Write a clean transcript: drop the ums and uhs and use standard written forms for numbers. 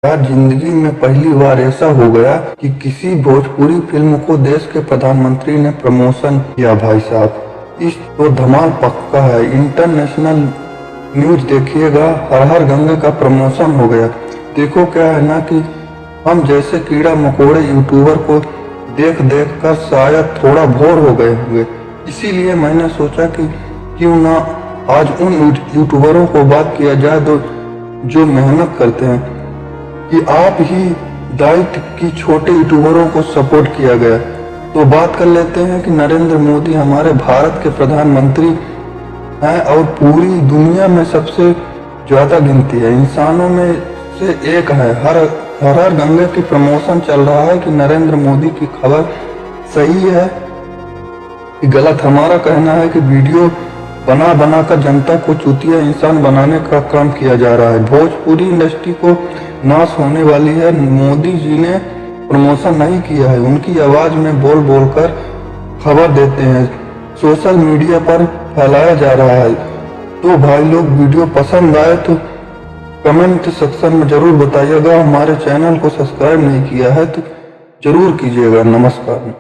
यार जिंदगी में पहली बार ऐसा हो गया कि किसी भोजपुरी फिल्म को देश के प्रधानमंत्री ने प्रमोशन किया भाई साहब। इस तो धमाल पक्का है। इंटरनेशनल न्यूज देखिएगा, हर हर गंगे का प्रमोशन हो गया। देखो क्या है ना कि हम जैसे कीड़ा मकोड़े यूट्यूबर को देख देख कर शायद थोड़ा बोर हो गए होंगे। इसीलिए मैंने सोचा कि क्यों ना आज उन यूट्यूबरों को बात किया जाए जो मेहनत करते हैं कि आप ही दायित्व की छोटे यूट्यूबरों को सपोर्ट किया गया। तो बात कर लेते हैं कि नरेंद्र मोदी हमारे भारत के प्रधानमंत्री हैं और पूरी दुनिया में सबसे ज्यादा गिनती है इंसानों में से एक है। हर हर गंगे की प्रमोशन चल रहा है कि नरेंद्र मोदी की खबर सही है कि गलत। हमारा कहना है कि वीडियो बना बना कर जनता को चूतिया इंसान बनाने का काम किया जा रहा है। भोजपुरी इंडस्ट्री को नाश होने वाली है। मोदी जी ने प्रमोशन नहीं किया है, उनकी आवाज में बोल बोल कर खबर देते हैं, सोशल मीडिया पर फैलाया जा रहा है। तो भाई लोग वीडियो पसंद आए तो कमेंट सेक्शन में जरूर बताइएगा। हमारे चैनल को सब्सक्राइब नहीं किया है तो जरूर कीजिएगा। नमस्कार।